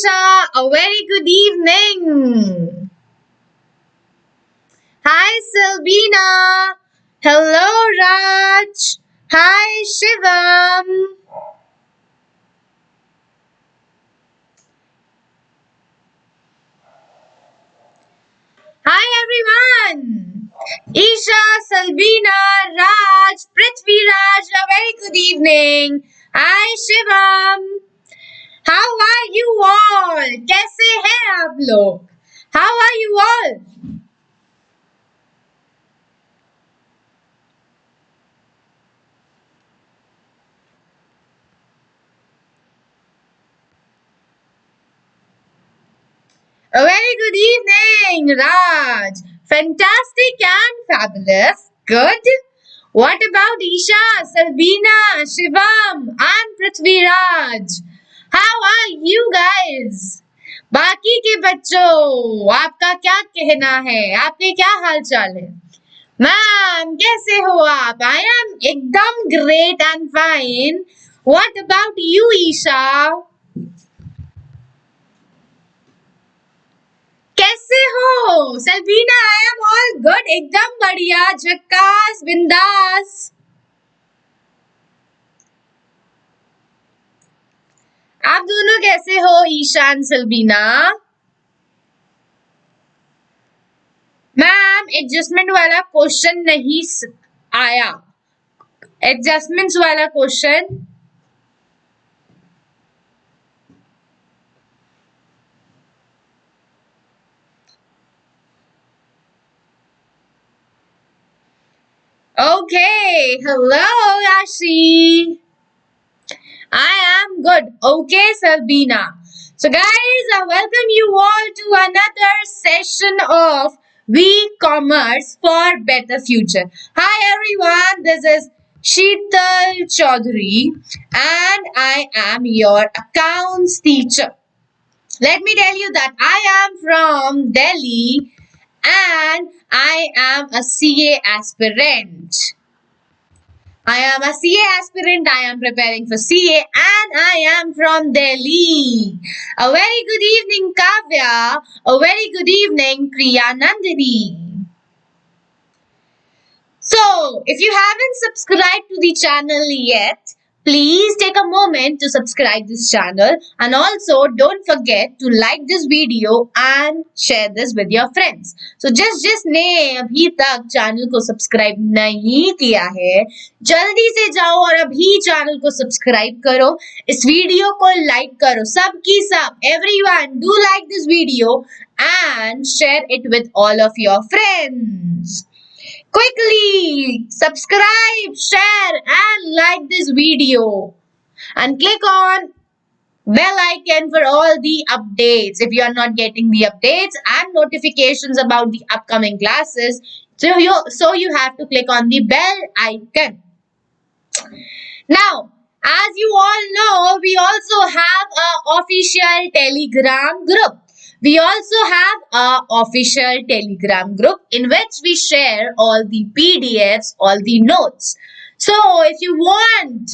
Isha, a very good evening. Hi Selvina. Hello Raj. Hi Shivam. Hi everyone. Isha, Selvina, Raj, Prithvi Raj, a very good evening. Hi Shivam. How are you all? कैसे हैं आप लोग? How are you all? A very good evening, Raj. Fantastic and fabulous. Good. What about Isha, Salbina, Shivam, and Prithviraj? How are you guys? बाकी के बच्चों, आपका क्या कहना है? आपके क्या हाल चाल है? मैम, कैसे हो आप? I am एकदम great and fine. What about you, Isha? कैसे हो? Salbina, I am all good. एकदम बढ़िया, झक्कास, बिंदास. आप दोनों कैसे हो, ईशान, सलबीना? मैम, एडजस्टमेंट वाला क्वेश्चन नहीं आया. एडजस्टमेंट्स वाला question. Okay, hello, Yashi. I am good. Okay, Salbina. So guys, I welcome you all to another session of V-Commerce for Better Future. Hi everyone, this is Sheetal Chaudhary and I am your accounts teacher. Let me tell you that I am from Delhi and I am a CA aspirant. I am a CA aspirant. I am preparing for CA and I am from Delhi. A very good evening, Kavya. A very good evening, Priya Nandini. So, if you haven't subscribed to the channel yet, please take a moment to subscribe this channel and also don't forget to like this video and share this with your friends. So जिसने अभी तक channel को subscribe नहीं किया है, जल्दी से जाओ और अभी चैनल को सब्सक्राइब करो, इस वीडियो को लाइक करो, सबकी सब, everyone do like this video and share it with all of your friends. Quickly subscribe, share and like this video and click on bell icon for all the updates if you are not getting the updates and notifications about the upcoming classes. So you have to click on the bell icon. Now, as you all know, we also have an official Telegram group. We also have an official Telegram group in which we share all the PDFs, all the notes. So, if you want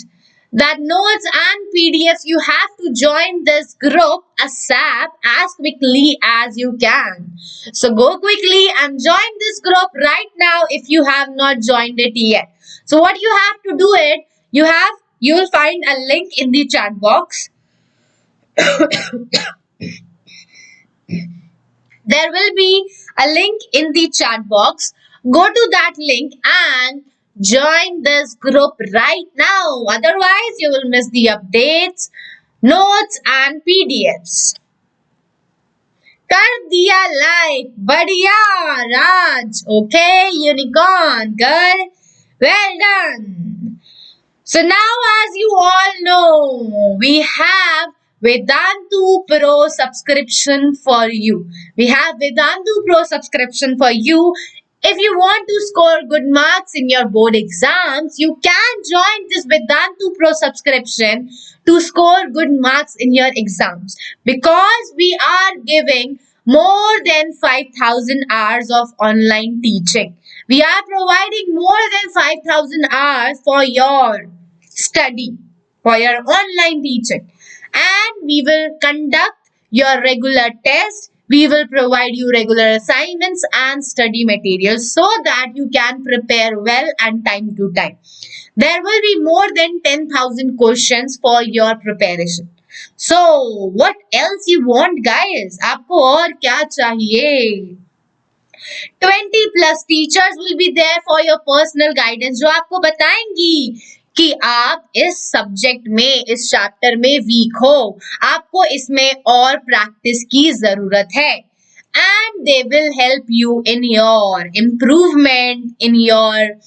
that notes and PDFs, you have to join this group ASAP as quickly as you can. So, go quickly and join this group right now if you have not joined it yet. So, what you have to do is, you'll find a link in the chat box. There will be a link in the chat box. Go to that link and join this group right now. Otherwise, you will miss the updates, notes and PDFs. कर दिया like. बढ़िया, Raj. Okay, unicorn. Good. Well done. So now, as you all know, we have Vedantu Pro Subscription for you. We have Vedantu Pro Subscription for you. If you want to score good marks in your board exams, you can join this Vedantu Pro Subscription to score good marks in your exams. Because we are giving more than 5,000 hours of online teaching. We are providing more than 5,000 hours for your study, for your online teaching. And we will conduct your regular test. We will provide you regular assignments and study materials so that you can prepare well and time to time. There will be more than 10,000 questions for your preparation. So, what else you want, guys? आपको और क्या चाहिए? 20 plus teachers will be there for your personal guidance, जो आपको बताएंगी कि आप इस सब्जेक्ट में, इस चैप्टर में वीक हो, आपको इसमें और प्रैक्टिस की जरूरत है. And they will help you in your improvement, in your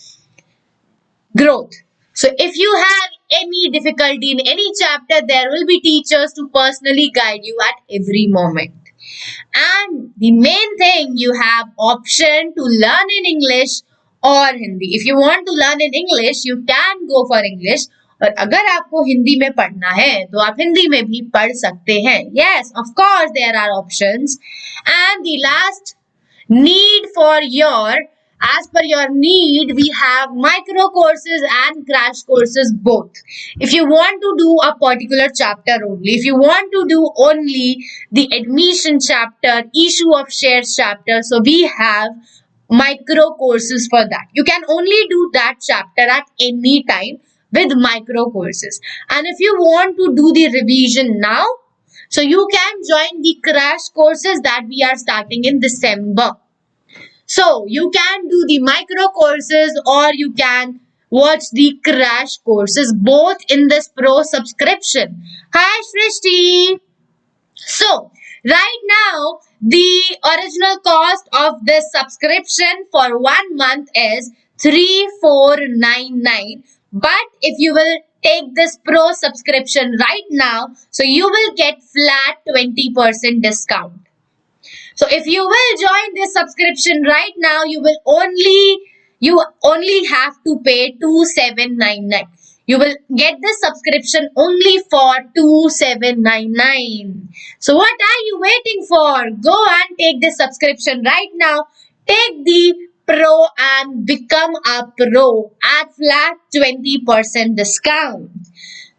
growth. So if you have any difficulty in any chapter, there will be teachers to personally guide you at every moment. And the main thing, you have option to learn in English or Hindi. If you want to learn in English, you can go for English. और अगर आपको हिंदी में पढ़ना है तो आप हिंदी में भी पढ़ सकते हैं. Yes, of course there are options. And the last need for your, as per your need, we have micro courses and crash courses both. If you want to do a particular chapter only, if you want to do only the admission chapter, issue of shares chapter, so we have micro courses for that. You can only do that chapter at any time with micro courses. And if you want to do the revision now, so you can join the crash courses that we are starting in December. So you can do the micro courses or you can watch the crash courses both in this pro subscription. Hi Shrishti. So right now the original cost of this subscription for 1 month is 3499. But if you will take this pro subscription right now, so you will get flat 20% discount. So if you will join this subscription right now, you only have to pay 2799. You will get this subscription only for 2799. So what are you waiting for? Go and take this subscription right now. Take the Pro and become a pro at flat 20% discount.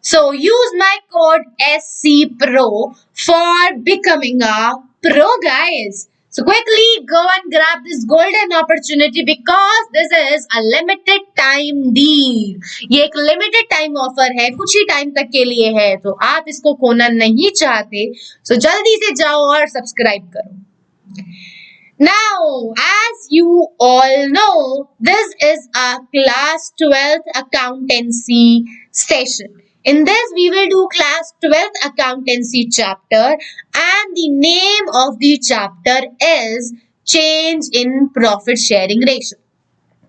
So use my code SCPRO for becoming a pro, guys. So quickly go and grab this golden opportunity because this is a limited time deal. ये एक limited time offer है, कुछ ही time तक के लिए है, तो आप इसको खोना नहीं चाहते, so जल्दी से जाओ और subscribe करो. Now, as you all know, this is a class 12th accountancy session. In this, we will do class 12th accountancy chapter and the name of the chapter is change in profit sharing ratio.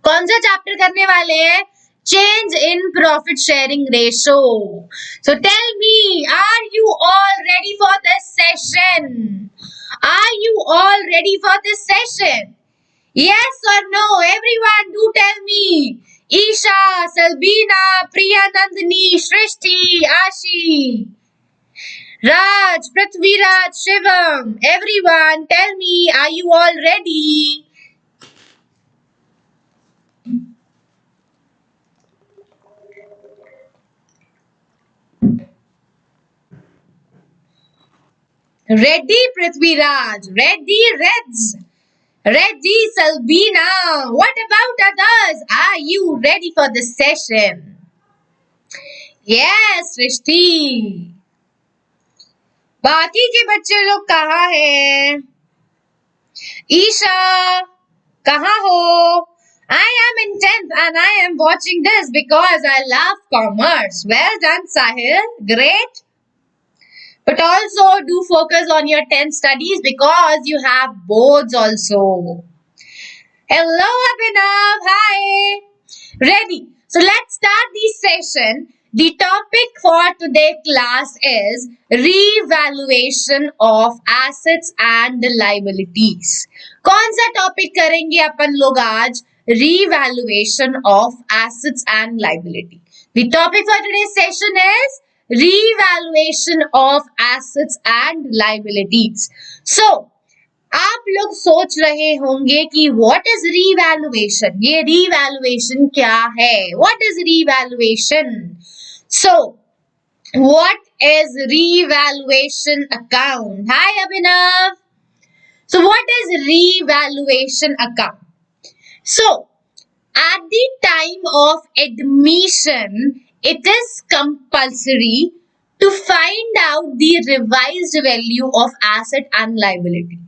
कौन सा chapter करने वाले हैं? Change in profit sharing ratio. So tell me, are you all ready for this session? Are you all ready for this session? Yes or no? Everyone do tell me. Isha, Salbina, Priya Nandini, Shrishti, Ashi, Raj, Prithviraj, Shivam. Everyone tell me, are you all ready? Ready, Prithviraj. Ready, Reds. Ready, Salbina. What about others? Are you ready for this session? Yes, Shrishti. बाकी के बच्चे लोग कहाँ हैं? ईशा, कहाँ हो? I am in 10th and I am watching this because I love commerce. Well done, Sahil. Great. But also do focus on your 10th studies because you have boards also. Hello, Abhinav. Hi. Ready. So let's start this session. The topic for today's class is revaluation of assets and liabilities. कौन सा topic करेंगे अपन लोग आज? Revaluation of assets and liability. The topic for today's session is revaluation of assets and liabilities. So, आप लोग सोच रहे होंगे कि what is revaluation? ये revaluation क्या है? What is revaluation? So, What is revaluation account? Hi Abhinav. So what is revaluation account? So at the time of admission, it is compulsory to find out the revised value of asset and liability.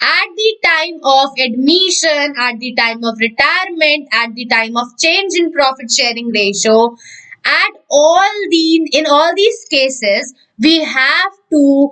At the time of admission, at the time of retirement, at the time of change in profit sharing ratio, in all these cases, we have to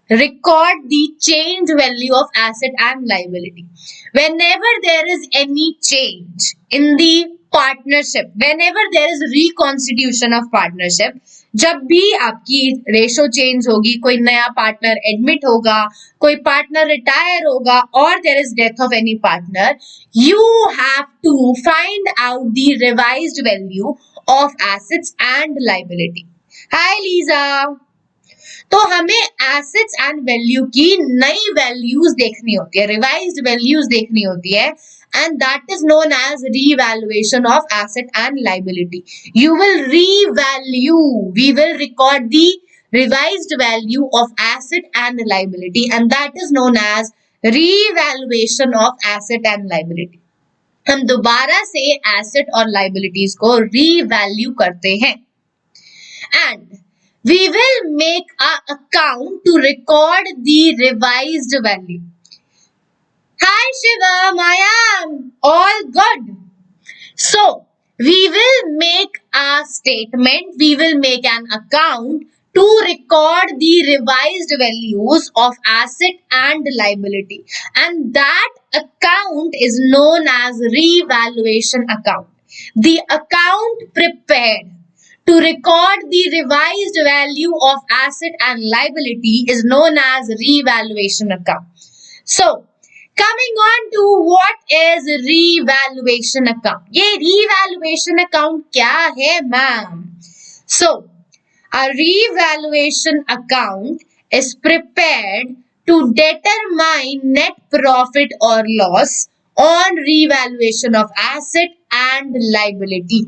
record the change value of asset and liability. Whenever there is any change in the partnership, whenever there is reconstitution of partnership, जब भी आपकी ratio change होगी, कोई नया partner admit होगा, कोई partner retire होगा, और there is death of any partner, you have to find out the revised value of assets and liability. Hi Lisa. तो हमें एसेट्स एंड वैल्यू की नई वैल्यूज देखनी होती है, रिवाइज्ड वैल्यूज देखनी होती है, and that is known as revaluation of asset and liability. You will revalue, we will record the revised value of asset and liability, and that is known as revaluation of asset and liability. हम दोबारा से asset और liabilities को revalue करते हैं, and we will make an account to record the revised value. Hi Shivam, I am all good. So, we will make a statement, we will make an account to record the revised values of asset and liability. And that account is known as revaluation account. The account prepared to record the revised value of asset and liability is known as revaluation account. So, coming on to what is revaluation account. ये revaluation account क्या है ma'am? So, a revaluation account is prepared to determine net profit or loss on revaluation of asset and liability.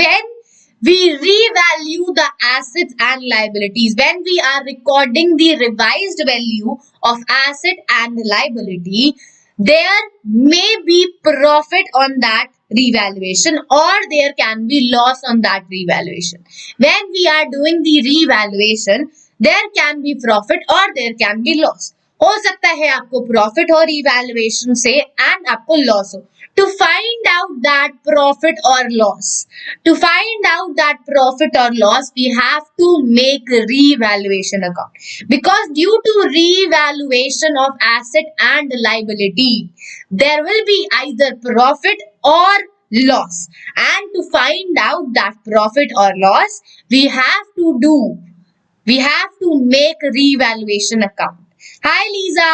When we revalue the assets and liabilities, when we are recording the revised value of asset and liability, there may be profit on that revaluation or there can be loss on that revaluation. When we are doing the revaluation, there can be profit or there can be loss. हो सकता है आपको profit हो revaluation से and आपको loss हो. To find out that profit or loss, we have to make revaluation account, because due to revaluation of asset and liability, there will be either profit or loss, and to find out that profit or loss, we have to make revaluation account. Hi Lisa.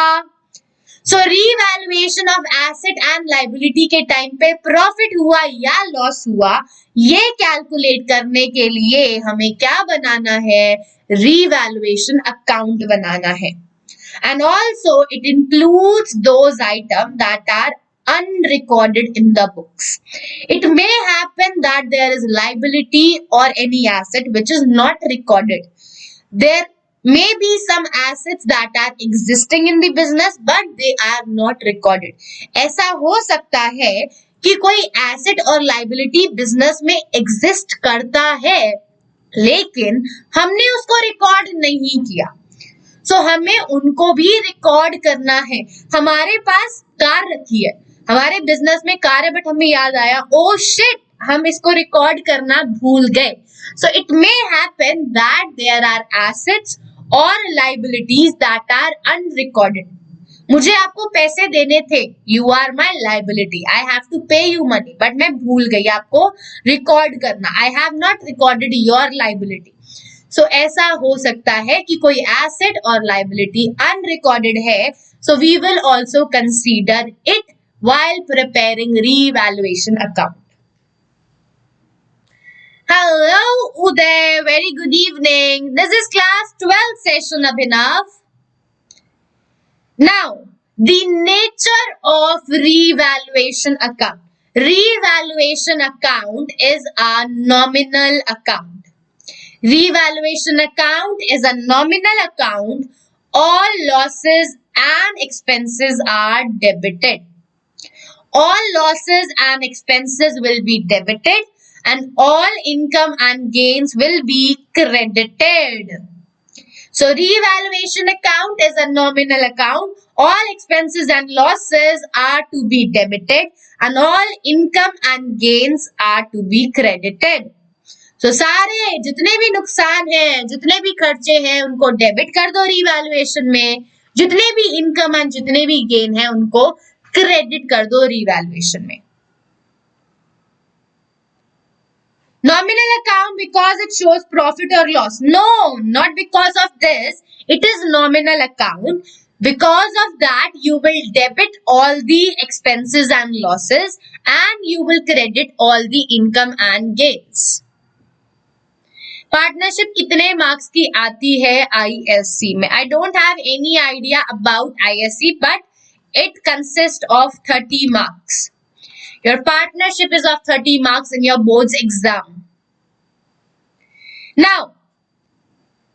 So revaluation of asset and liability के time पे profit हुआ या loss हुआ, ये calculate करने के लिए हमें क्या बनाना है? रिवैल्यूएशन अकाउंट बनाना है. And also it includes those items that are unrecorded in the books. It may happen that there is liability or any asset which is not recorded. There may be some assets that are existing in the business but they are not recorded. ऐसा हो सकता है कि कोई asset और liability business में exist करता है लेकिन हमने उसको रिकॉर्ड नहीं किया. सो हमें उनको भी रिकॉर्ड करना है. हमारे पास कार रखी है, हमारे बिजनेस में कार है, बट हमें याद आया ओ शिट हम इसको रिकॉर्ड करना भूल गए. So it may happen that there are assets or liabilities that are unrecorded. मुझे आपको पैसे देने थे, you are my liability, I have to pay you money, but मैं भूल गई आपको रिकॉर्ड करना. I have not recorded your liability. So ऐसा हो सकता है कि कोई एसेट और लाइबिलिटी अनरिकॉर्डेड है. So we will also consider it while preparing revaluation account. Hello Uday, very good evening. This is class 12 session Abhinav. Now, the nature of revaluation account. Revaluation account is a nominal account. Revaluation account is a nominal account. All losses and expenses are debited. All losses and expenses will be debited and all income and gains will be credited. So revaluation account is a nominal account. All expenses and losses are to be debited and all income and gains are to be credited. So सारे जितने भी नुकसान हैं, जितने भी खर्चे हैं, उनको डेबिट कर दो रिवैल्यूएशन में. जितने भी इनकम एंड जितने भी गेन हैं, उनको क्रेडिट कर दो रिवैल्यूएशन में. Nominal account because it shows profit or loss. No, not because of this. It is nominal account. Because of that, you will debit all the expenses and losses and you will credit all the income and gains. Partnership कितने marks की आती है ISC में? I don't have any idea about ISC but it consist of 30 marks. Your partnership is of 30 marks in your board's exam. Now,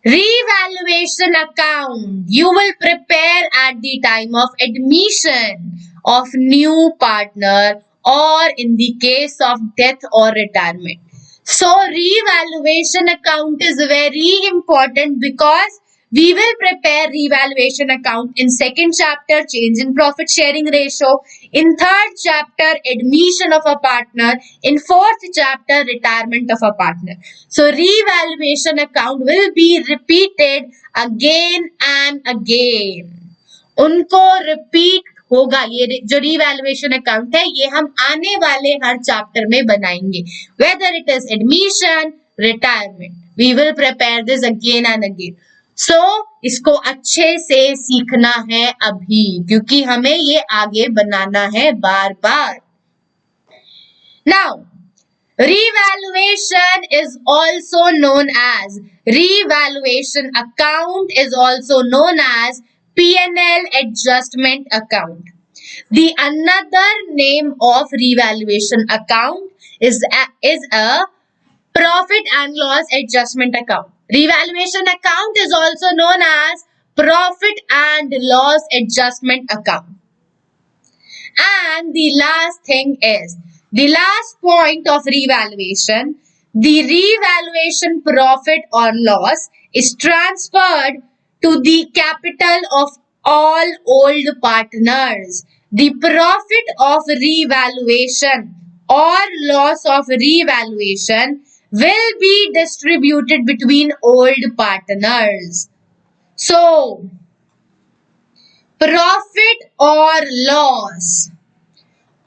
revaluation account you will prepare at the time of admission of new partner or in the case of death or retirement. So revaluation account is very important because we will prepare revaluation account in second chapter change in profit sharing ratio, in third chapter admission of a partner, in fourth chapter retirement of a partner. So revaluation account will be repeated again and again. उनको repeat होगा. ये जो revaluation account है ये हम आने वाले हर chapter में बनाएंगे. Whether it is admission, retirement, we will prepare this again and again. So इसको अच्छे से सीखना है अभी क्योंकि हमें ये आगे बनाना है बार बार. Now, revaluation is also known as revaluation account is also known as P&L adjustment account. The another name of revaluation account is a profit and loss adjustment account. Revaluation account is also known as profit and loss adjustment account. And the last thing is, the last point of revaluation, the revaluation profit or loss is transferred to the capital of all old partners. The profit of revaluation or loss of revaluation will be distributed between old partners. So, profit or loss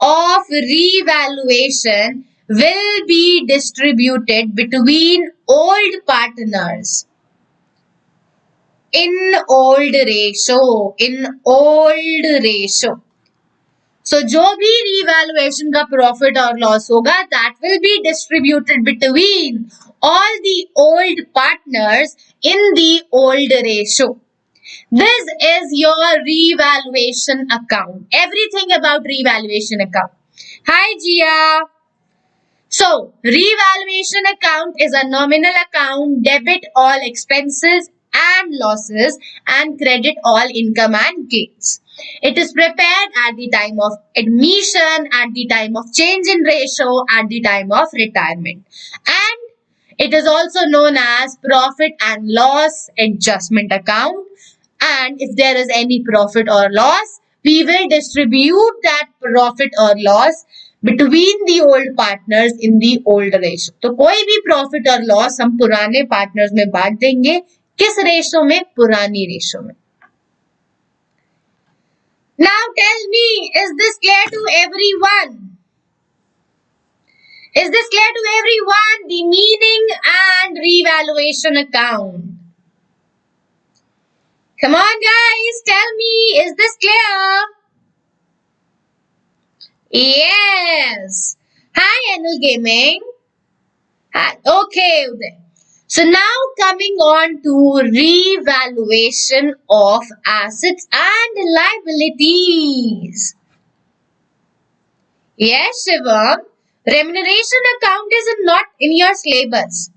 of revaluation will be distributed between old partners in old ratio. So जो भी revaluation का profit और loss होगा that will be distributed between all the old partners in the old ratio. This is your revaluation account. Everything about revaluation account. Hi Jia. So revaluation account is a nominal account. Debit all expenses and losses and credit all income and gains. It is prepared at the time of admission, at the time of change in ratio, at the time of retirement. And it is also known as profit and loss adjustment account. And if there is any profit or loss, we will distribute that profit or loss between the old partners in the old ratio. तो कोई भी profit और loss हम पुराने partners में बांट देंगे. किस रेशो में? पुरानी रेशो में. Now tell me, is this clear to everyone? Is this clear to everyone? The meaning and revaluation account. Come on guys, tell me, is this clear? Yes. Hi Anil Gaming. Hi. Okay, Uday. So now coming on to revaluation of assets and liabilities. Yes, Shivam. Remuneration account is not in your syllabus.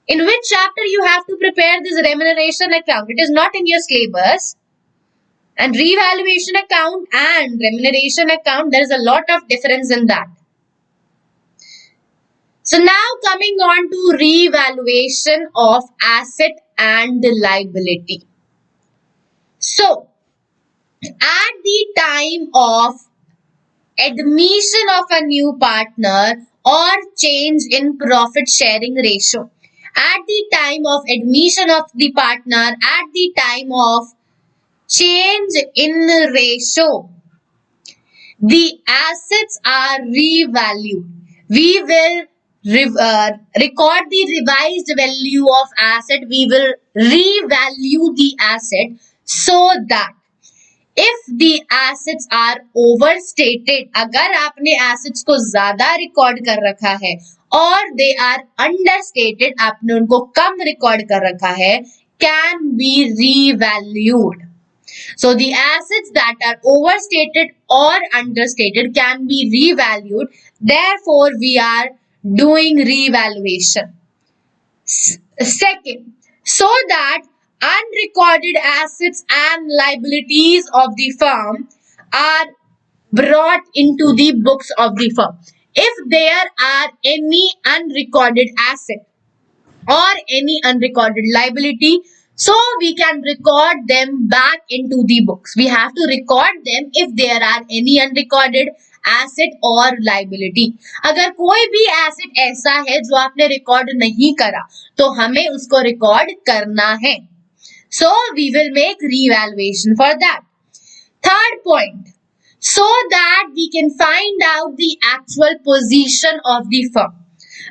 In which chapter you have to prepare this remuneration account? It is not in your syllabus. And revaluation account and remuneration account, there is a lot of difference in that. So now coming on to revaluation of asset and liability. So at the time of admission of a new partner or change in profit sharing ratio, at the time of admission of the partner, at the time of change in ratio, the assets are revalued. We will record the revised value of asset. We will revalue the asset so that if the assets are overstated, अगर आपने assets को ज़्यादा record कर रखा है और they are understated, आपने उनको कम record कर रखा है, can be revalued. So the assets that are overstated or understated can be revalued. Therefore, we are doing revaluation. Second, so that unrecorded assets and liabilities of the firm are brought into the books of the firm. If there are any unrecorded asset or any unrecorded liability, so we can record them back into the books. We have to record them if there are any unrecorded asset or liability. अगर कोई भी asset ऐसा है जो आपने record नहीं करा, तो हमें उसको record करना है. So we will make revaluation for that. Third point, so that we can find out the actual position of the firm.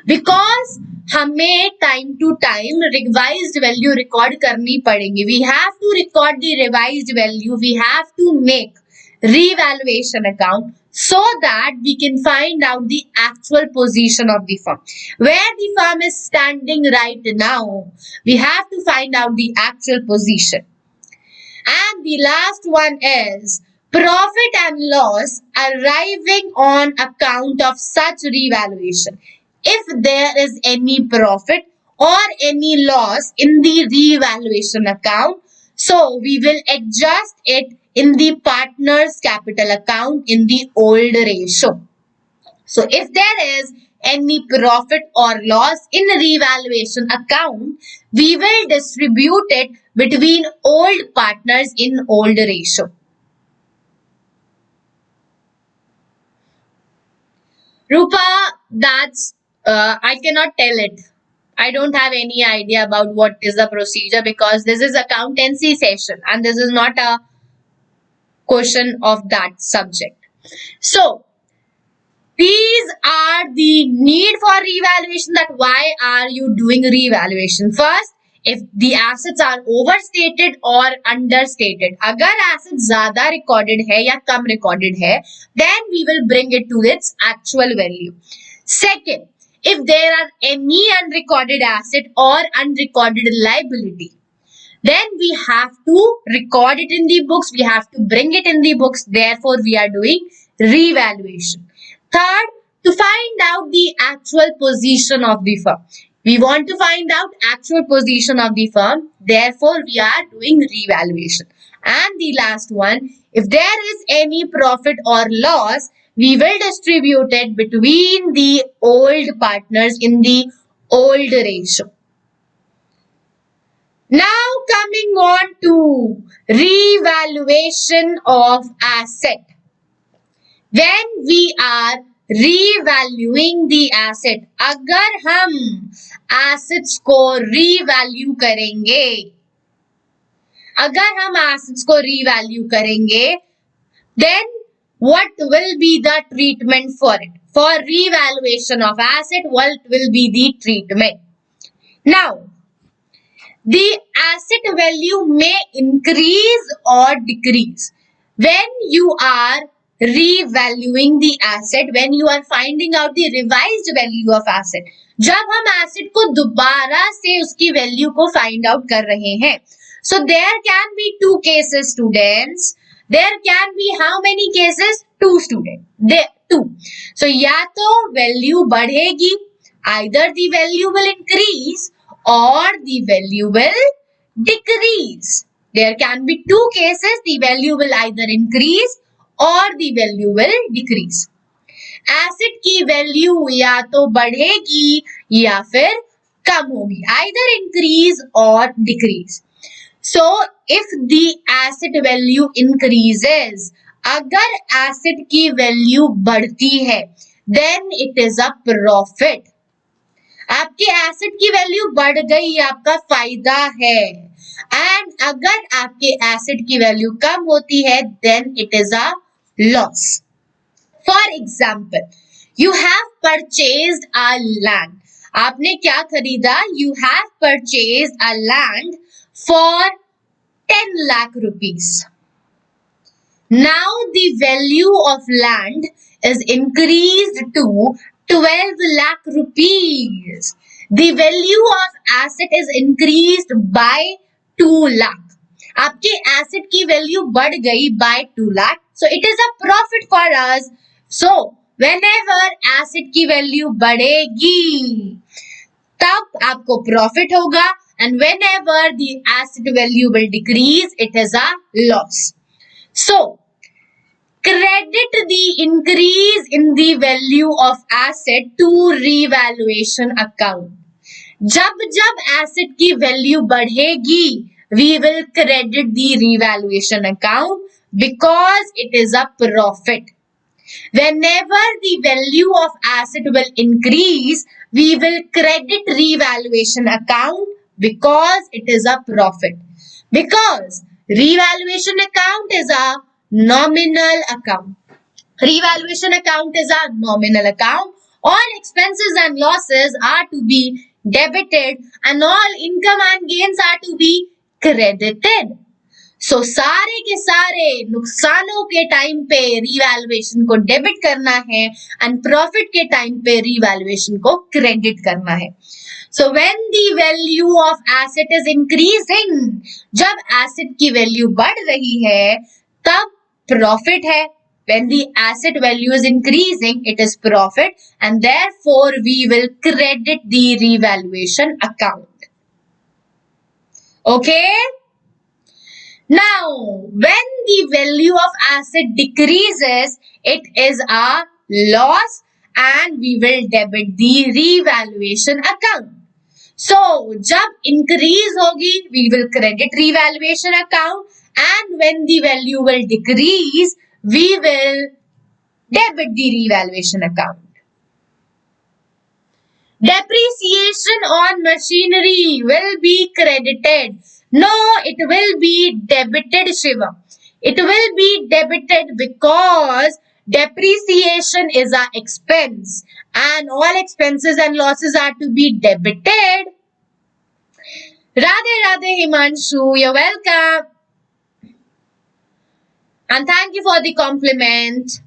Because हमें time to time revised value record करनी पड़ेगी. We have to record the revised value. We have to make revaluation account so that we can find out the actual position of the firm. Where the firm is standing right now, we have to find out the actual position. And the last one is profit and loss arriving on account of such revaluation. If there is any profit or any loss in the revaluation account, so we will adjust it in the partner's capital account in the old ratio. So if there is any profit or loss in revaluation account, we will distribute it between old partners in old ratio. Rupa, that's I cannot tell it. I don't have any idea about what is the procedure because this is accountancy session and this is not a question of that subject. So these are the need for revaluation, that why are you doing revaluation. First, if the assets are overstated or understated, अगर assets ज़्यादा recorded है या कम recorded है, then we will bring it to its actual value. Second, if there are any unrecorded asset or unrecorded liability, then we have to record it in the books. We have to bring it in the books. Therefore, we are doing revaluation. Third, to find out the actual position of the firm. We want to find out actual position of the firm. Therefore, we are doing revaluation. And the last one, if there is any profit or loss, we will distribute it between the old partners in the old ratio. Now coming on to revaluation of asset. When we are revaluing the asset, अगर हम assets को revalue करेंगे, अगर हम assets को revalue करेंगे, then what will be the treatment for it? For revaluation of asset, what will be the treatment? Now, the asset value may increase or decrease. When you are revaluing the asset, when you are finding out the revised value of asset, जब हम asset को दोबारा से उसकी value को find out कर रहे हैं, so there can be two cases, students. There can be how many cases? Two students. There two. So या तो value बढ़ेगी, either the value will increase or the value will decrease. There can be two cases, the value will either increase or the value will decrease. Asset की value या तो बढ़ेगी या फिर कम होगी, either increase or decrease. So if the asset value increases, अगर asset की value बढ़ती है, then it is a profit. आपके एसेट की वैल्यू बढ़ गई, आपका फायदा है. एंड अगर आपके एसेट की वैल्यू कम होती है, then it is a loss. For example, you have purchased a land. आपने क्या खरीदा? You have purchased a land for 10 lakh rupees. Now the value of land is increased to 12 lakh rupees. The value of asset is increased by 2 lakh. आपके asset की value बढ़ गई by 2 lakh. So it is a profit for us. So whenever asset की value बढ़ेगी, तब आपको profit होगा, and whenever the asset value will decrease, it is a loss. So credit the increase in the value of asset to revaluation account. जब जब asset की value बढ़ेगी, we will credit the revaluation account because it is a profit. Whenever the value of asset will increase, we will credit revaluation account because it is a profit. Because revaluation account is a nominal account. Revaluation account is a nominal account. All expenses and losses are to be debited and all income and gains are to be credited. So सारे के सारे नुकसानों के time पे revaluation को debit करना है and profit के टाइम पे रिवैल्यूएशन को क्रेडिट करना है. So when the value of asset is increasing, जब asset की वैल्यू बढ़ रही है, तब प्रॉफिट है. When the asset value is increasing, it is profit, and therefore we will credit the revaluation account. Okay? Now, when the value of asset decreases, it is a loss and we will debit the revaluation account. So, जब increase होगी, we will credit revaluation account, and when the value will decrease, we will debit the revaluation account. Depreciation on machinery will be credited. No, it will be debited, Shiva. It will be debited because depreciation is an expense and all expenses and losses are to be debited. Radhe Radhe Himanshu, you're welcome. And thank you for the compliment.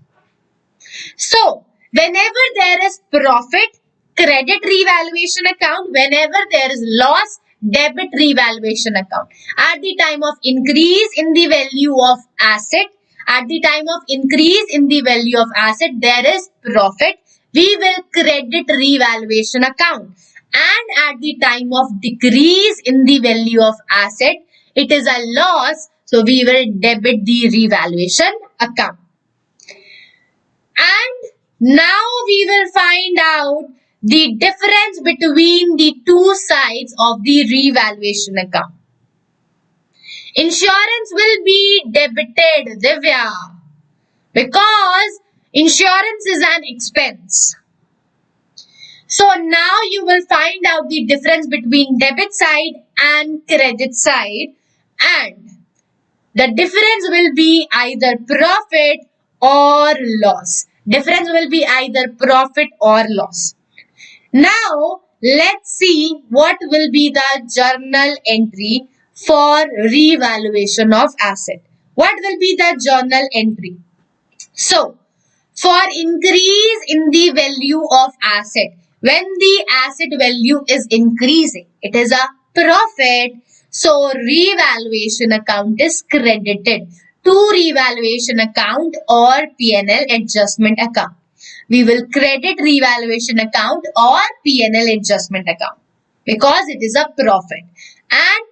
So, whenever there is profit, credit revaluation account. Whenever there is loss, debit revaluation account. At the time of increase in the value of asset, at the time of increase in the value of asset, there is profit. We will credit revaluation account. And at the time of decrease in the value of asset, it is a loss. So we will debit the revaluation account. And now we will find out the difference between the two sides of the revaluation account. Insurance will be debited, Divya, because insurance is an expense. So now you will find out the difference between debit side and credit side, and the difference will be either profit or loss. Difference will be either profit or loss. Now, let's see what will be the journal entry for revaluation of asset. What will be the journal entry? So, for increase in the value of asset, when the asset value is increasing, it is a profit. So, revaluation account is credited to revaluation account or P&L adjustment account. We will credit revaluation account or P&L adjustment account. because it is a profit, and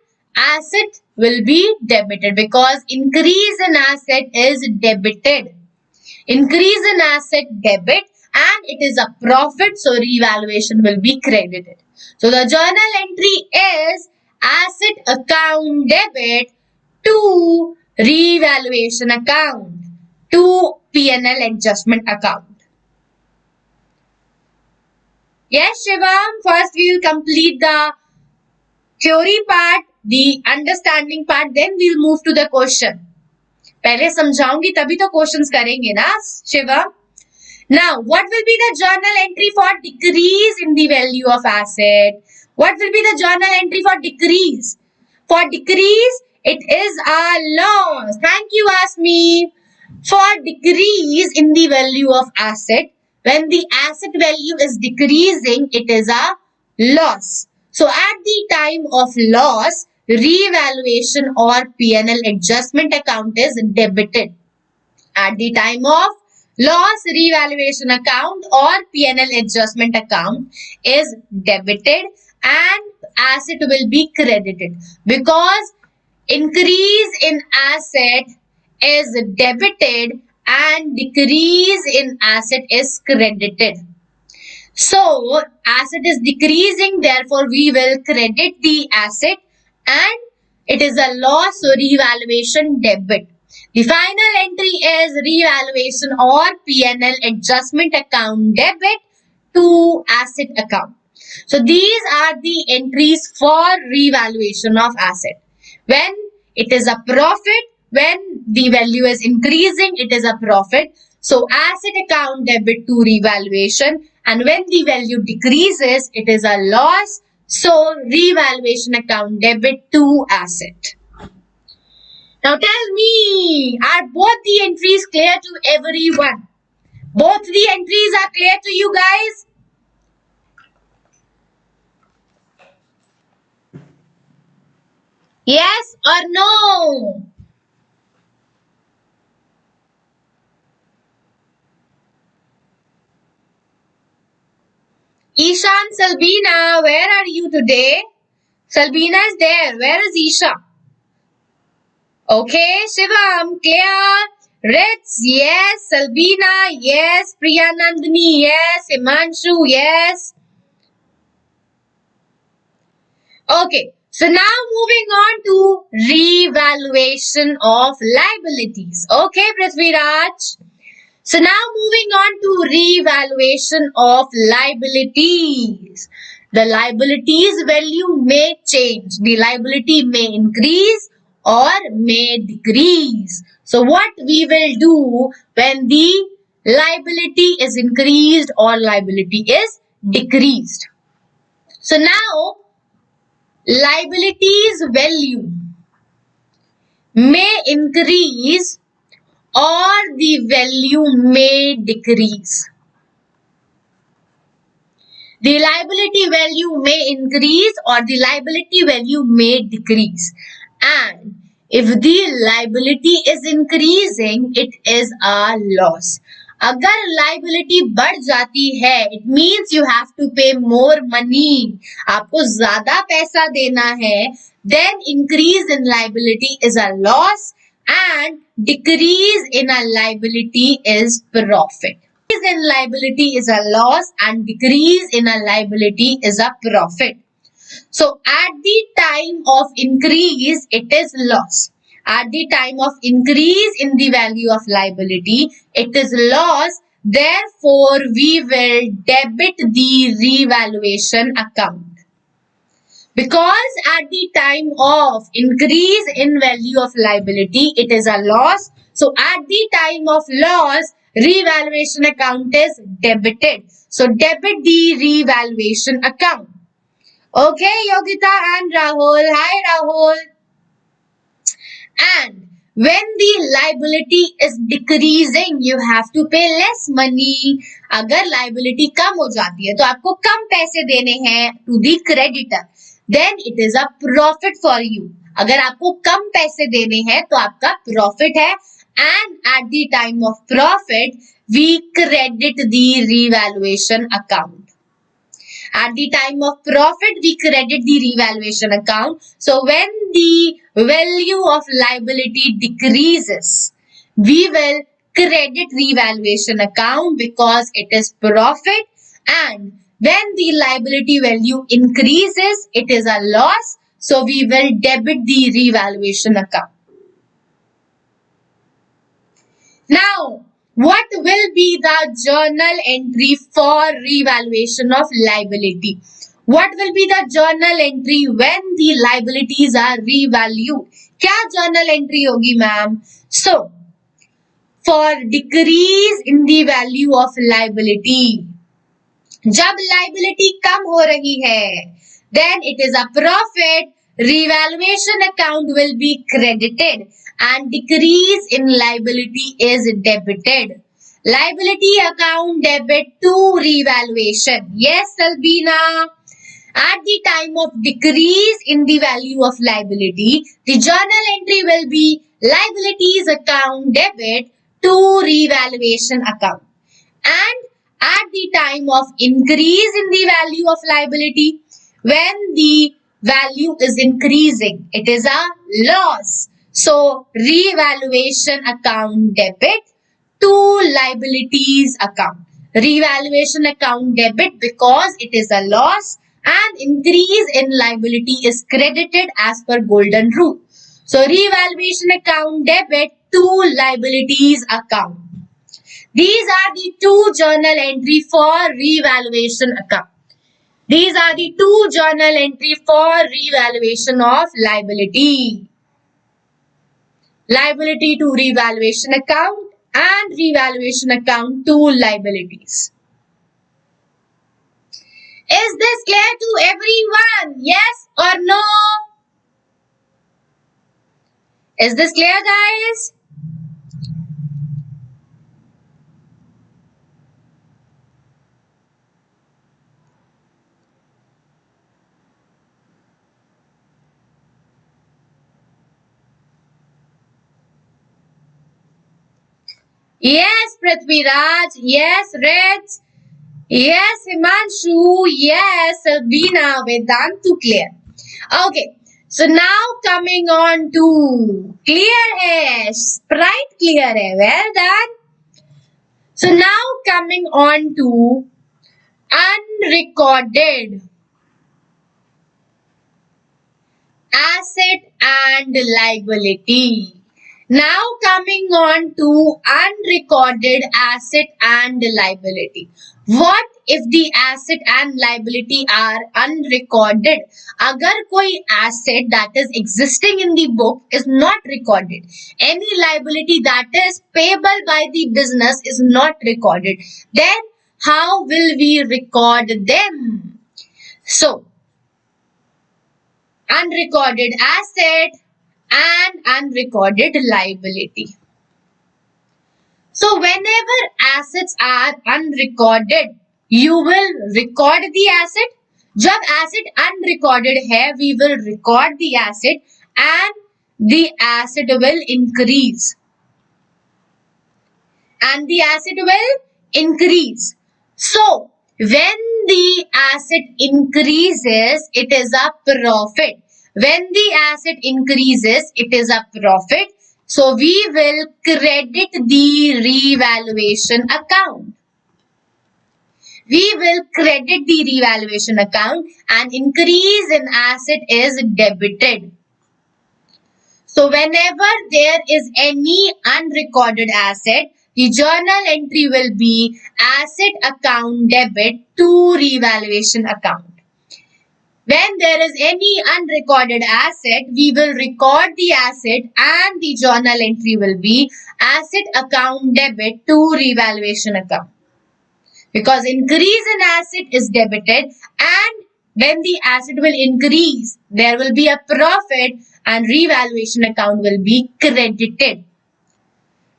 asset will be debited because increase in asset is debited. Increase in asset debit and it is a profit, so revaluation will be credited. So the journal entry is asset account debit to revaluation account to P&L adjustment account. Yes, Shivam, first we will complete the theory part, the understanding part, then we will move to the question. पहले समझाऊंगी तभी तो questions करेंगे ना Shivam. Now, what will be the journal entry for decrease in the value of asset? What will be the journal entry for decrease? For decrease, it is a loss. Thank you, Asmi. For decrease in the value of asset, when the asset value is decreasing, it is a loss. So, at the time of loss, revaluation or P&L adjustment account is debited. At the time of loss, revaluation account or P&L adjustment account is debited and asset will be credited because increase in asset is debited and decrease in asset is credited. So, asset is decreasing, therefore we will credit the asset and it is a loss, so revaluation debit. The final entry is revaluation or P&L adjustment account debit to asset account. So these are the entries for revaluation of asset. When it is a profit, when the value is increasing, it is a profit. So asset account debit to revaluation, and when the value decreases, it is a loss. So revaluation account debit to asset. Now tell me, are both the entries clear to everyone? Both the entries are clear to you guys? Yes or no? Ishan, Salbina, where are you today? Salbina is there. Where is Isha? Okay, Shivam, clear. Ritz, yes. Salbina, yes. Priyanandini, yes. Imanshu, yes. Okay, so now moving on to revaluation of liabilities. Okay, Prithviraj. So now moving on to revaluation of liabilities. The liabilities value may change. The liability may increase or may decrease. So what we will do when the liability is increased or liability is decreased. So now liabilities value may increase or the value may decrease. The liability value may increase or the liability value may decrease. And if the liability is increasing, it is a loss. अगर liability बढ़ जाती है, it means you have to pay more money. आपको ज़्यादा पैसा देना है. Then increase in liability is a loss and decrease in a liability is profit. Increase in liability is a loss and decrease in a liability is a profit. So at the time of increase, it is loss. At the time of increase in the value of liability, it is loss. Therefore, we will debit the revaluation account. Because at the time of increase in value of liability, it is a loss. So at the time of loss, revaluation account is debited. So debit the revaluation account. Okay, Yogita and Rahul. Hi, Rahul. And when the liability is decreasing, you have to pay less money. अगर liability कम हो जाती है तो आपको कम पैसे देने हैं to the creditor. Then it is a profit for you. अगर आपको कम पैसे देने हैं तो आपका profit है. And at the time of profit, we credit the revaluation account. At the time of profit, we credit the revaluation account. So when the value of liability decreases, we will credit revaluation account because it is profit, and when the liability value increases, it is a loss. So we will debit the revaluation account. Now, what will be the journal entry for revaluation of liability? What will be the journal entry when the liabilities are revalued? क्या journal entry होगी ma'am? So, for decrease in the value of liability, जब liability कम हो रही है, then it is a profit. Revaluation account will be credited and decrease in liability is debited. Liability account debit to revaluation. Yes, Albina. At the time of decrease in the value of liability, the journal entry will be liabilities account debit to revaluation account. And at the time of increase in the value of liability, when the value is increasing, it is a loss. So, revaluation account debit to liabilities account. Revaluation account debit because it is a loss, and increase in liability is credited as per golden rule. So, revaluation account debit to liabilities account. These are the two journal entry for revaluation account. These are the two journal entry for revaluation of liability. Liability to revaluation account and revaluation account to liabilities. Is this clear to everyone? Yes or no? Is this clear, guys? Yes, Prithviraj. Yes, Reds. Yes, Himanshu. Yes, Albina. Vedantu clear. Okay. So now coming on to clear hai. Sprite clear hai. Well done. So now coming on to unrecorded asset and liability. Now coming on to unrecorded asset and liability. What if the asset and liability are unrecorded? अगर कोई asset that is existing in the book is not recorded, any liability that is payable by the business is not recorded, then how will we record them? So, unrecorded asset and unrecorded liability. So whenever assets are unrecorded, you will record the asset. जब asset unrecorded है, we will record the asset and the asset will increase. And the asset will increase. So when the asset increases, it is a profit. When the asset increases, it is a profit. So we will credit the revaluation account. We will credit the revaluation account and increase in asset is debited. So whenever there is any unrecorded asset, the journal entry will be asset account debit to revaluation account. When there is any unrecorded asset, we will record the asset and the journal entry will be asset account debit to revaluation account. Because increase in asset is debited, and when the asset will increase, there will be a profit and revaluation account will be credited.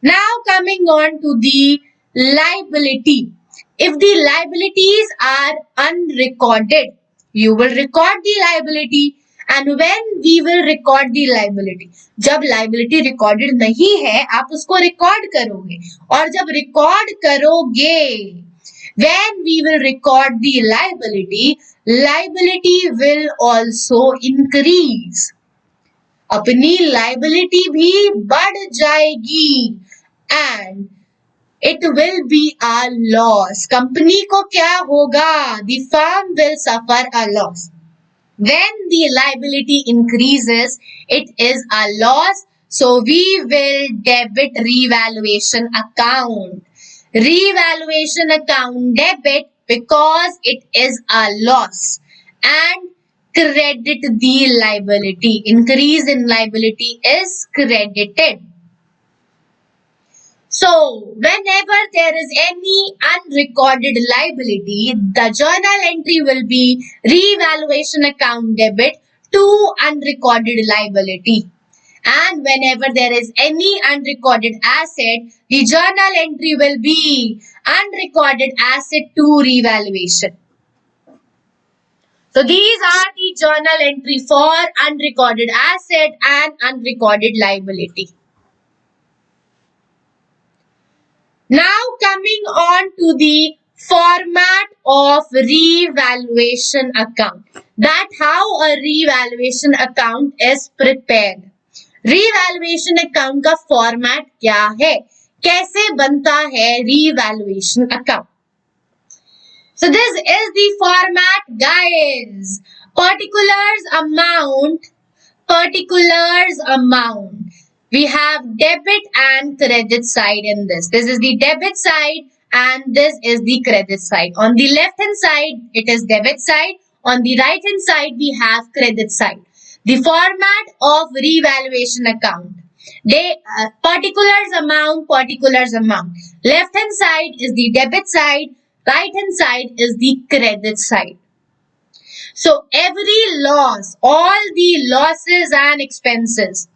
Now coming on to the liability. If the liabilities are unrecorded, you will record the liability. And when we will record the liability, जब liability recorded नहीं है, आप उसको record करोगे. और जब record करोगे, When we will record the liability will also increase. अपनी liability भी बढ़ जाएगी and it will be a loss. Company को क्या होगा? The firm will suffer a loss. When the liability increases, it is a loss. So we will debit revaluation account. Revaluation account debit because it is a loss and credit the liability. Increase in liability is credited. So, whenever there is any unrecorded liability, the journal entry will be revaluation account debit to unrecorded liability. And whenever there is any unrecorded asset, the journal entry will be unrecorded asset to revaluation. So, these are the journal entry for unrecorded asset and unrecorded liability. Now coming on to the format of revaluation account. That how a revaluation account is prepared. Revaluation account का format क्या है? कैसे बनता है revaluation account? So this is the format, guys. Particulars amount. We have debit and credit side in this. This is the debit side and this is the credit side. On the left hand side, it is debit side. On the right hand side, we have credit side. The format of revaluation account. Particulars amount. Left hand side is the debit side. Right hand side is the credit side. So every loss, all the losses and expenses,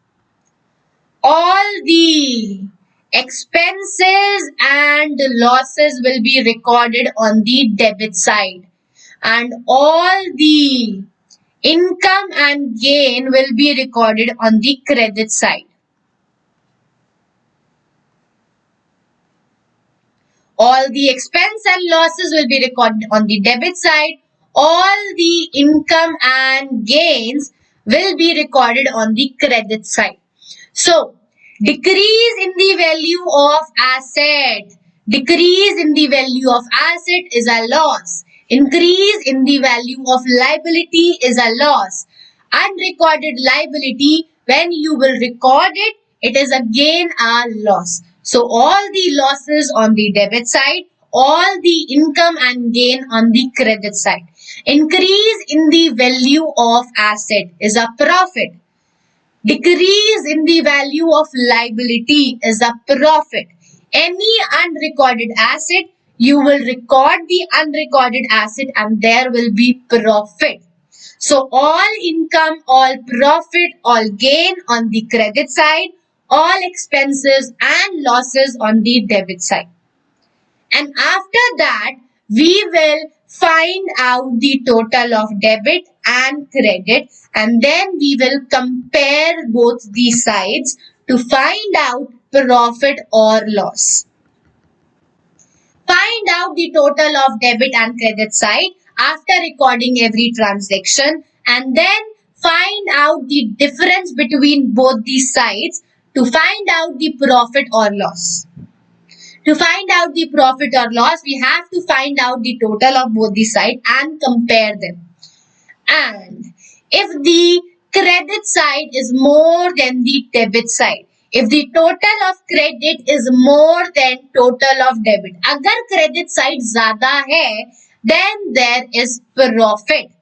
all the expenses and losses will be recorded on the debit side and all the income and gain will be recorded on the credit side. All the expense and losses will be recorded on the debit side. All the income and gains will be recorded on the credit side. So, decrease in the value of asset. Decrease in the value of asset is a loss. Increase in the value of liability is a loss. Unrecorded liability, when you will record it, it is again a loss. So, all the losses on the debit side, all the income and gain on the credit side. Increase in the value of asset is a profit. Decrease in the value of liability is a profit. Any unrecorded asset, you will record the unrecorded asset and there will be profit. So all income, all profit, all gain on the credit side, all expenses and losses on the debit side. And after that, we will find out the total of debit and credit and then we will compare both the sides to find out profit or loss. Find out the total of debit and credit side after recording every transaction and then find out the difference between both these sides to find out the profit or loss. To find out the profit or loss, we have to find out the total of both the sides and compare them. And if the credit side is more than the debit side, if the total of credit is more than total of debit, अगर credit side ज़्यादा है, then there is profit.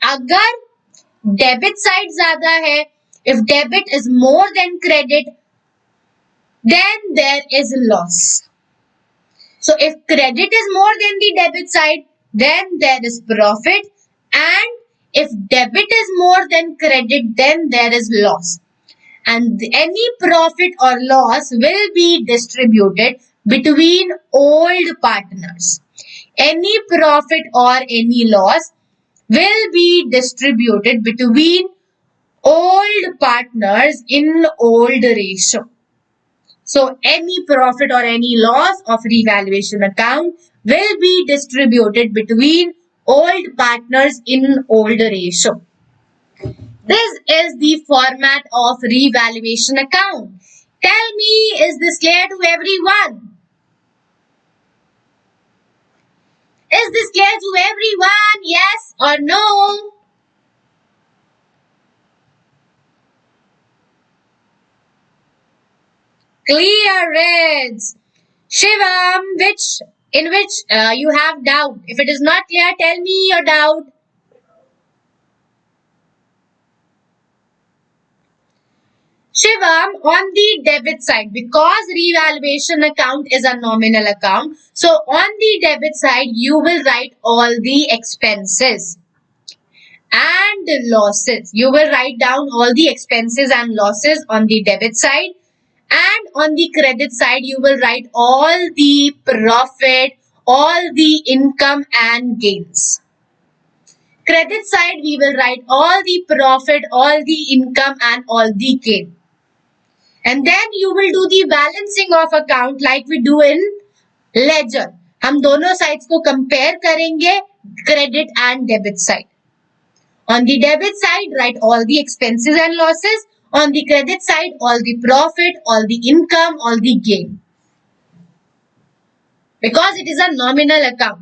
अगर debit side ज़्यादा है, if debit is more than credit, then there is loss. So if credit is more than the debit side, then there is profit, and if debit is more than credit, then there is loss. And any profit or loss will be distributed between old partners. Any profit or any loss will be distributed between old partners in old ratio. So any profit or any loss of revaluation account will be distributed between old partners in older ratio. This is the format of revaluation account. Tell me, is this clear to everyone? Is this clear to everyone? Yes or no? Clear it. Shivam, in which you have doubt. If it is not clear, tell me your doubt. Shivam, on the debit side, because revaluation account is a nominal account, so on the debit side, you will write all the expenses and losses. You will write down all the expenses and losses on the debit side, and on the credit side, you will write all the profit, all the income and gains. Credit side, we will write all the profit, all the income and all the gain. And then you will do the balancing of account like we do in ledger. हम दोनों sides को compare करेंगे, credit and debit side. On the debit side, write all the expenses and losses. On the credit side, all the profit, all the income, all the gain. Because it is a nominal account.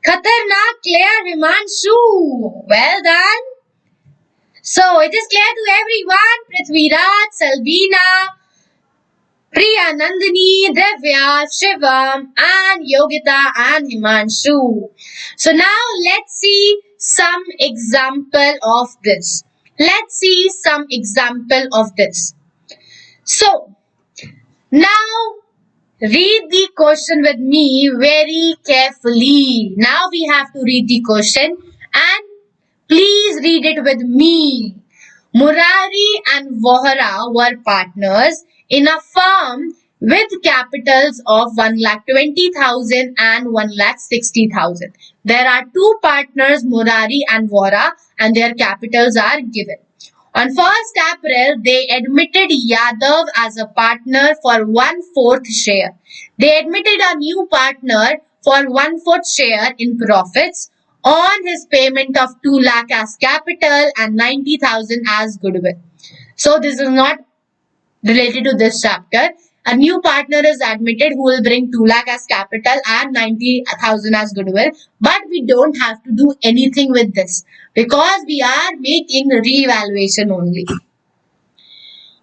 Khatarnak, clear, Himanshu. Well done. So it is clear to everyone. Prithviraj, Salbina, Priya, Nandini, Divya, Shivam, and Yogita and Himanshu. So now let's see some example of this. Let's see some example of this. So now read the question with me very carefully. Now we have to read the question and please read it with me. Murari and Vohra were partners in a firm with capitals of 1,20,000 and 1,60,000. There are two partners, Murari and Vohra, and their capitals are given. On 1st April, they admitted Yadav as a partner for 1/4 share. They admitted a new partner for 1/4 share in profits on his payment of 2 lakh as capital and 90,000 as goodwill. So this is not related to this chapter. A new partner is admitted who will bring 2 lakh as capital and 90,000 as goodwill. But we don't have to do anything with this because we are making revaluation only.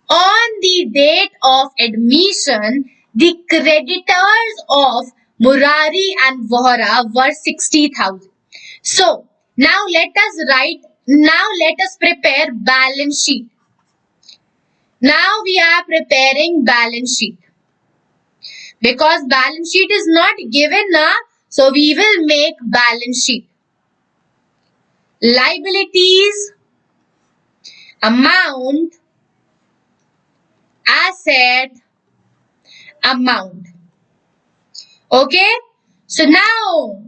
On the date of admission, the creditors of Murari and Vohra were 60,000. So now let us prepare balance sheet. Now we are preparing balance sheet. Because balance sheet is not given now, so we will make balance sheet. Liabilities, amount, asset, amount. Okay? So now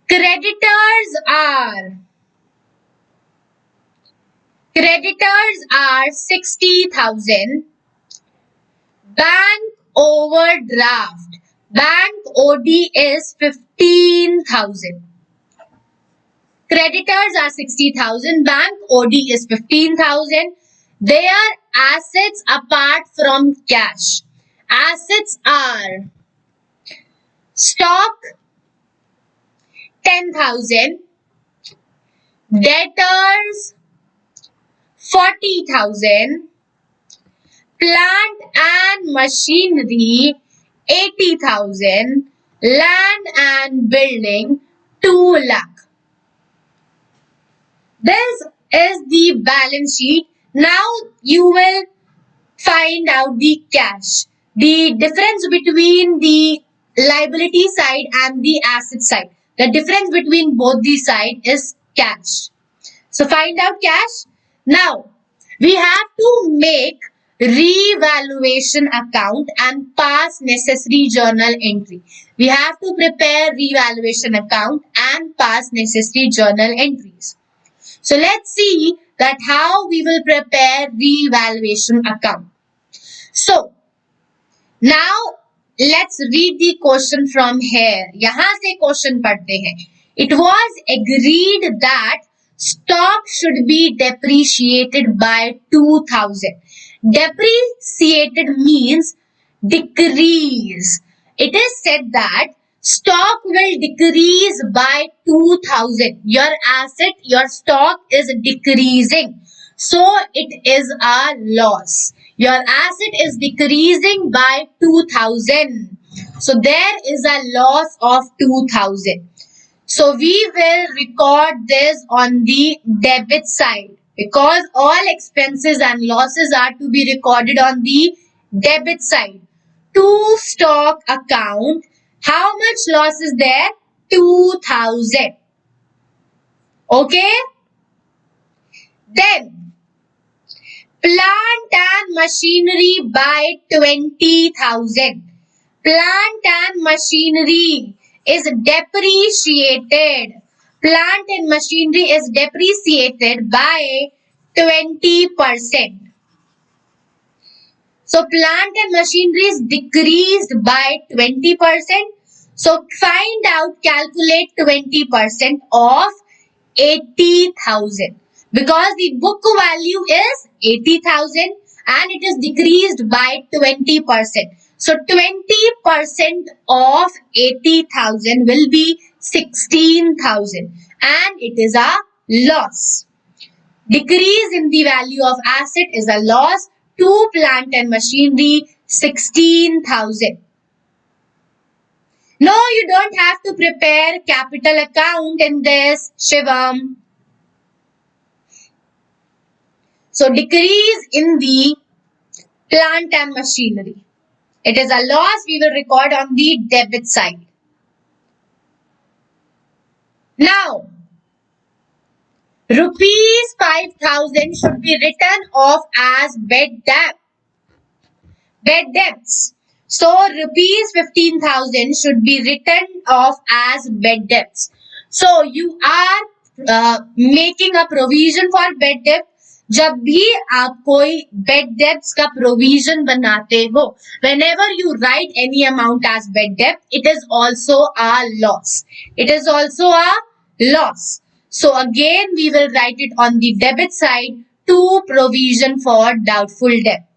creditors are 60,000. Bank overdraft. Bank OD is 15,000. Creditors are 60,000. Bank OD is 15,000. Their assets apart from cash. Assets are stock 10,000. Debtors 40,000. Plant and machinery 80,000. Land and building 2 lakh. This is the balance sheet. Now you will find out the cash. The difference between the liability side and the asset side. The difference between both the sides is cash. So find out cash. Now we have to make revaluation account and pass necessary journal entry. We have to prepare revaluation account and pass necessary journal entries. So let's see that how we will prepare revaluation account. So now let's read the question from here. यहाँ से question पढ़ते हैं. It was agreed that stock should be depreciated by 2000. Depreciated means decrease. It is said that stock will decrease by 2000. Your asset, your stock is decreasing. So it is a loss. Your asset is decreasing by 2000. So there is a loss of 2000. So we will record this on the debit side because all expenses and losses are to be recorded on the debit side. To stock account, how much loss is there? 2000. Okay? Then plant and machinery by 20,000. Plant and machinery is depreciated. Plant and machinery is depreciated by 20%. So plant and machinery is decreased by 20%. So find out, calculate 20% of 80,000. Because the book value is 80,000 and it is decreased by 20%. So 20% of 80,000 will be 16,000 and it is a loss. Decrease in the value of asset is a loss. To plant and machinery, 16,000. No, you don't have to prepare capital account in this, Shivam. So decrease in the plant and machinery. It is a loss we will record on the debit side. Now, rupees 5,000 should be written off as bad debts. So rupees 15,000 should be written off as bad debts. So you are making a provision for bad debt. जब भी आप कोई bad debts का provision बनाते हो, whenever you write any amount as bad debt, it is also a loss. It is also a loss. So again, we will write it on the debit side to provision for doubtful debt.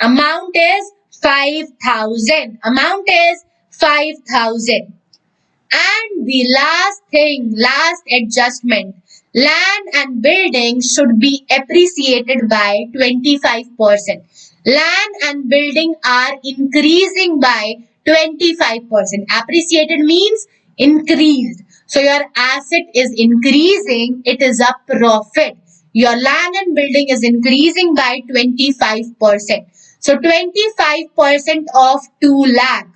Amount is 5,000. Amount is 5,000. And the last thing, last adjustment, land and building should be appreciated by 25%. Land and building are increasing by 25%. Appreciated means increased. So your asset is increasing, it is a profit. Your land and building is increasing by 25%. So 25% of 2 lakh.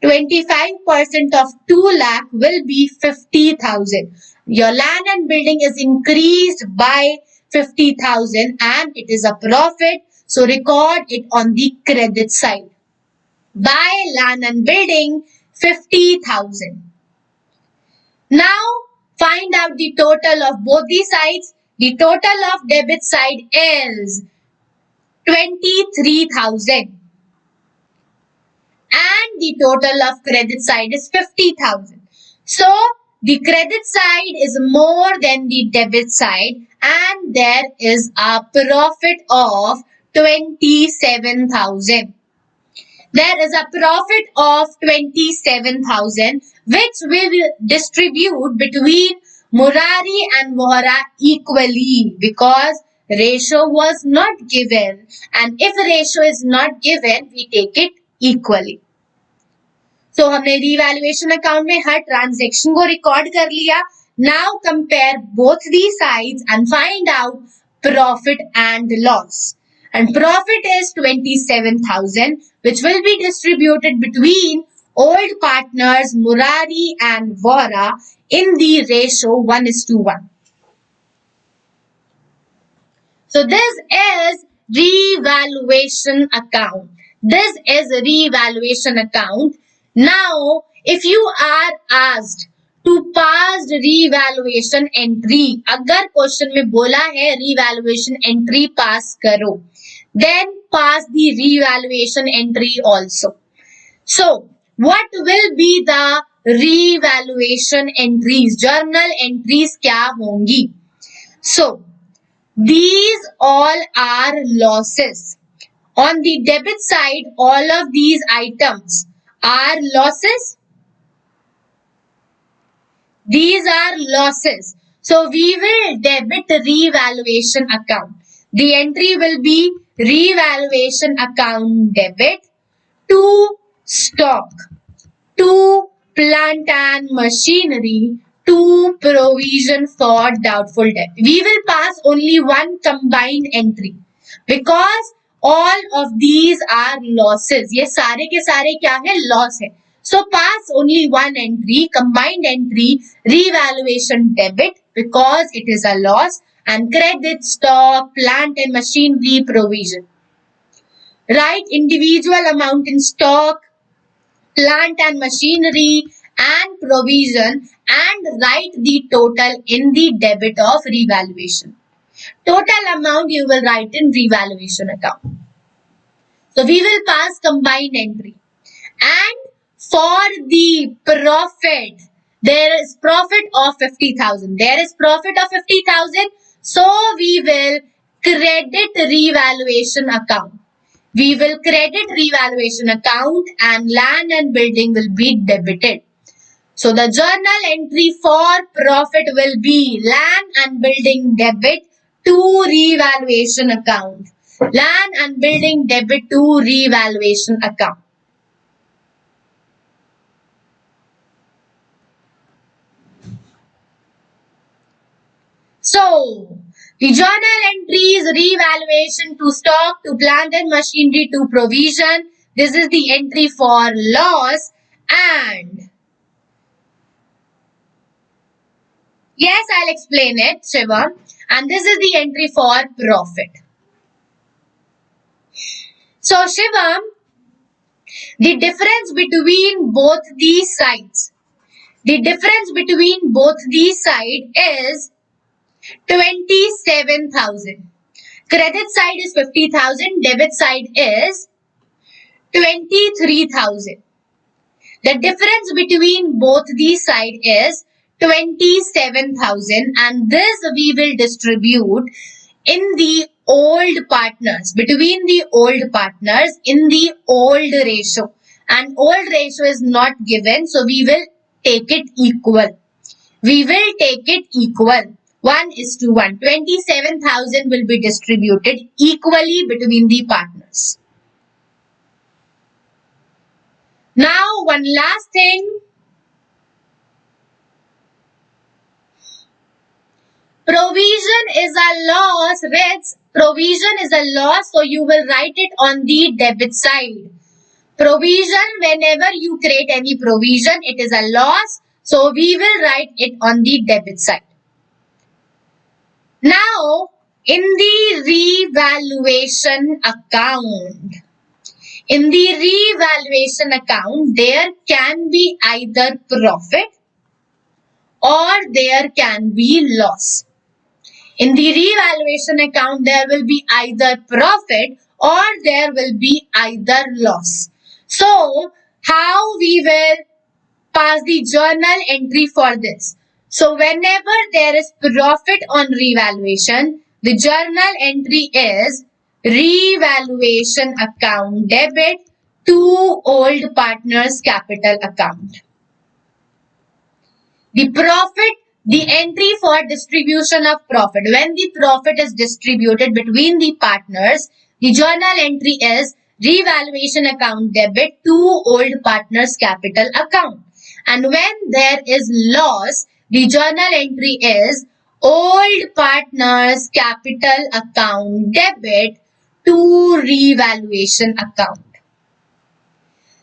25% of 2 lakh will be 50,000. Your land and building is increased by 50,000 and it is a profit. So record it on the credit side. Buy land and building 50,000. Now find out the total of both the sides. The total of debit side is 23,000. And the total of credit side is 50,000. So the credit side is more than the debit side and there is a profit of 27,000. There is a profit of 27,000 which we will distribute between Murari and Vohra equally because ratio was not given, and if ratio is not given, we take it equally. So हमने revaluation account में हर transaction को record कर लिया. Now compare both these sides and find out profit and loss. And profit is 27,000 which will be distributed between old partners Murari and Vohra in the ratio 1:1. So this is revaluation account. This is a revaluation account. Now, if you are asked to pass revaluation entry, अगर question में बोला है revaluation entry pass करो, then pass the revaluation entry also. So, what will be the revaluation entries? Journal entries क्या होंगी? So, these all are losses. On the debit side, all of these items are losses. These are losses. So we will debit revaluation account. The entry will be revaluation account debit to stock, to plant and machinery, to provision for doubtful debt. We will pass only one combined entry because all of these are losses. ये सारे के सारे क्या है? Loss है. So pass only one entry, combined entry, revaluation debit because it is a loss, and credit stock, plant and machinery provision. Write individual amount in stock, plant and machinery and provision, and write the total in the debit of revaluation. Total amount you will write in revaluation account. So we will pass combined entry. And for the profit, there is profit of 50,000. There is profit of 50,000. So we will credit revaluation account. We will credit revaluation account and land and building will be debited. So the journal entry for profit will be land and building debit to revaluation account. Land and building debit to revaluation account. So, the journal entries, revaluation to stock, to plant and machinery, to provision. This is the entry for loss, and yes, I'll explain it, Shiva. And this is the entry for profit. So, Shiva, the difference between both these sides, is 27,000. Credit side is 50,000, debit side is 23,000. The difference between both these sides is 27,000, and this we will distribute in the old partners, between the old partners in the old ratio. And old ratio is not given, so we will take it equal. We will take it equal. 1:1. 27,000 will be distributed equally between the partners. Now, one last thing. Provision is a loss, Reds. Provision is a loss, so you will write it on the debit side. Provision, whenever you create any provision, it is a loss, so we will write it on the debit side. Now, in the revaluation account, there can be either profit or there can be loss. In the revaluation account, there will be either profit or there will be either loss. So, how we will pass the journal entry for this? So, whenever there is profit on revaluation, the journal entry is revaluation account debit to old partners capital account. The profit, the entry for distribution of profit. When the profit is distributed between the partners, the journal entry is revaluation account debit to old partners capital account. And when there is loss, the journal entry is old partners capital account debit to revaluation account.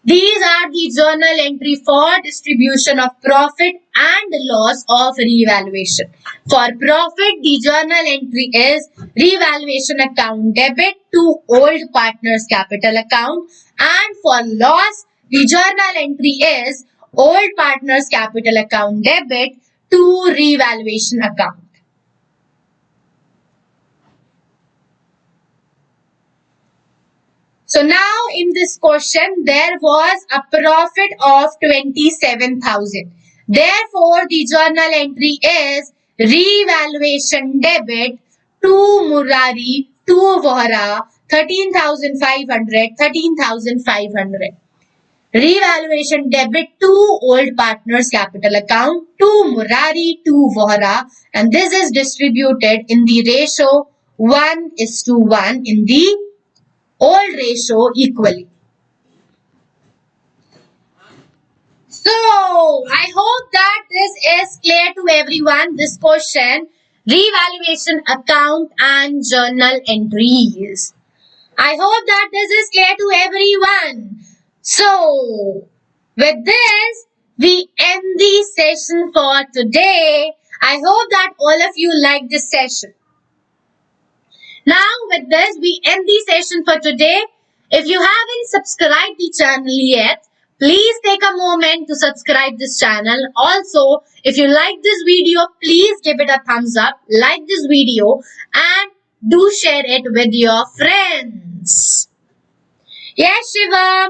These are the journal entry for distribution of profit and loss of revaluation. For profit, the journal entry is revaluation account debit to old partners capital account, and for loss, the journal entry is old partners capital account debit to revaluation account. So now in this question, there was a profit of 27,000. Therefore, the journal entry is revaluation debit to Murari, to Vohra, 13,500, 13,500. Revaluation debit to old partners capital account, to Murari, to Vohra, and this is distributed in the ratio 1:1 in the old ratio equally. So, I hope that this is clear to everyone. This question, revaluation account and journal entries. I hope that this is clear to everyone. So, with this, we end the session for today. I hope that all of you like this session. Now, with this, we end the session for today. If you haven't subscribed the channel yet, please take a moment to subscribe this channel. Also, if you like this video, please give it a thumbs up, like this video, and do share it with your friends. Yes, Shivam.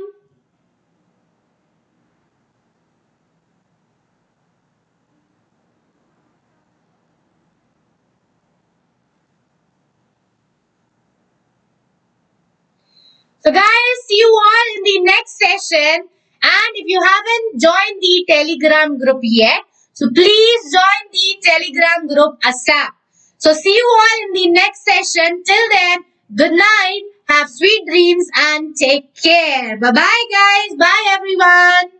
So guys, see you all in the next session. And if you haven't joined the Telegram group yet, so please join the Telegram group ASAP. So see you all in the next session. Till then, good night, have sweet dreams and take care. Bye-bye guys. Bye everyone.